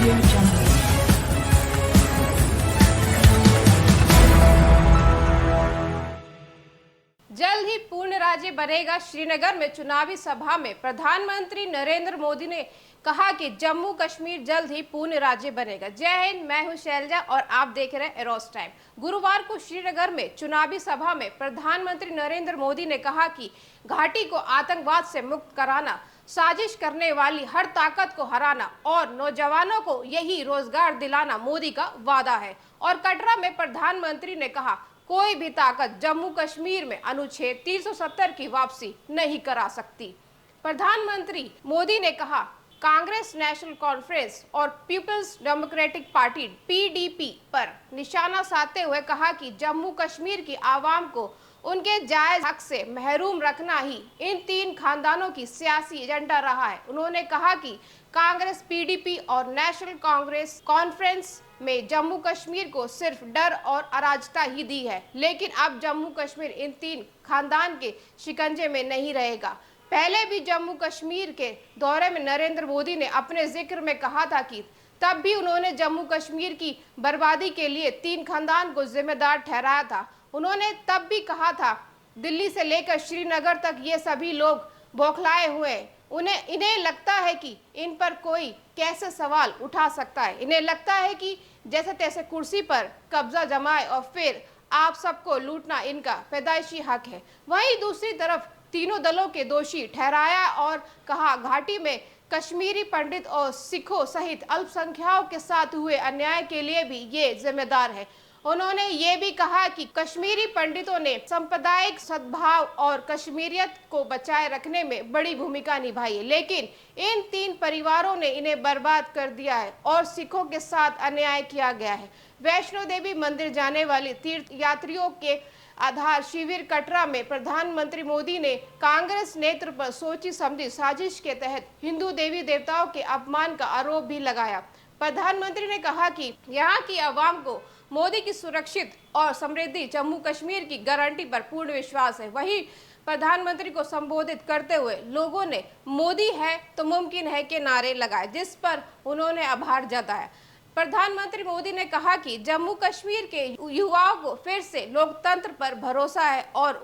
Audio Jungle. जल्द ही पूर्ण राज्य बनेगा। श्रीनगर में चुनावी सभा में प्रधानमंत्री नरेंद्र मोदी ने कहा कि जम्मू कश्मीर जल्द ही पूर्ण राज्य बनेगा। जय हिंद, मैं हूं शैलजा और आप देख रहे हैं एरोस टाइम। गुरुवार को श्रीनगर में चुनावी सभा में प्रधानमंत्री नरेंद्र मोदी ने कहा कि घाटी को आतंकवाद से मुक्त कराना, साजिश करने वाली हर ताकत को हराना और नौजवानों को यही रोजगार दिलाना मोदी का वादा है। और कटरा में प्रधानमंत्री ने कहा, कोई भी ताकत जम्मू कश्मीर में अनुच्छेद 370 की वापसी नहीं करा सकती। प्रधानमंत्री मोदी ने कहा, कांग्रेस नेशनल कॉन्फ्रेंस और पीपल्स डेमोक्रेटिक पार्टी पीडीपी पर निशाना साधते हुए कहा कि जम्मू कश्मीर की आवाम को उनके जायज हक से महरूम रखना ही इन तीन खानदानों की सियासी एजेंडा रहा है। उन्होंने कहा कि कांग्रेस, पीडीपी और नेशनल कांग्रेस कॉन्फ्रेंस में जम्मू कश्मीर को सिर्फ डर और अराजकता ही दी है, लेकिन अब जम्मू कश्मीर इन तीन खानदान के शिकंजे में नहीं रहेगा। पहले भी जम्मू कश्मीर के दौरे में नरेंद्र मोदी ने अपने जिक्र में कहा था कि तब भी उन्होंने जम्मू कश्मीर की बर्बादी के लिए तीन खानदान को जिम्मेदार ठहराया था। उन्होंने तब भी कहा था, दिल्ली से लेकर श्रीनगर तक ये सभी लोग बौखलाए हुए हैं। इन्हें लगता है कि इन पर कोई कैसे सवाल उठा सकता है। इन्हें लगता है कि जैसे तैसे कुर्सी पर कब्जा जमाए और फिर आप सबको लूटना इनका पैदाइशी हक है। वहीं दूसरी तरफ तीनों दलों के दोषी ठहराया और कहा, घाटी में कश्मीरी पंडित और सिखों सहित अल्पसंख्यकों के साथ हुए अन्याय के लिए भी ये जिम्मेदार है। उन्होंने ये भी कहा कि कश्मीरी पंडितों ने सांप्रदायिक सद्भाव और कश्मीरियत को बचाए रखने में बड़ी भूमिका निभाई है, लेकिन इन तीन परिवारों ने इन्हें बर्बाद कर दिया है और सिखों के साथ अन्याय किया गया है। वैष्णो देवी मंदिर जाने वाले तीर्थ यात्रियों के आधार शिविर कटरा में प्रधानमंत्री मोदी ने कांग्रेस नेतृत्व पर सोची समझी साजिश के तहत हिंदू देवी देवताओं के अपमान का आरोप भी लगाया। प्रधानमंत्री ने कहा कि यहाँ की आवाम को मोदी की सुरक्षित और समृद्धि जम्मू कश्मीर की गारंटी पर पूर्ण विश्वास है। वहीं प्रधानमंत्री को संबोधित करते हुए लोगों ने मोदी है तो मुमकिन है के नारे लगाए, जिस पर उन्होंने आभार जताया। प्रधानमंत्री मोदी ने कहा कि जम्मू कश्मीर के युवाओं को फिर से लोकतंत्र पर भरोसा है और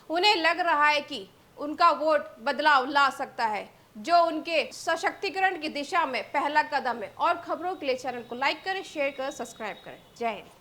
उन्हें लग रहा है कि उनका वोट बदलाव ला सकता है, जो उनके सशक्तिकरण की दिशा में पहला कदम है। और खबरों के लिए चैनल को लाइक करें, शेयर करें, सब्सक्राइब करें। जय हिंद।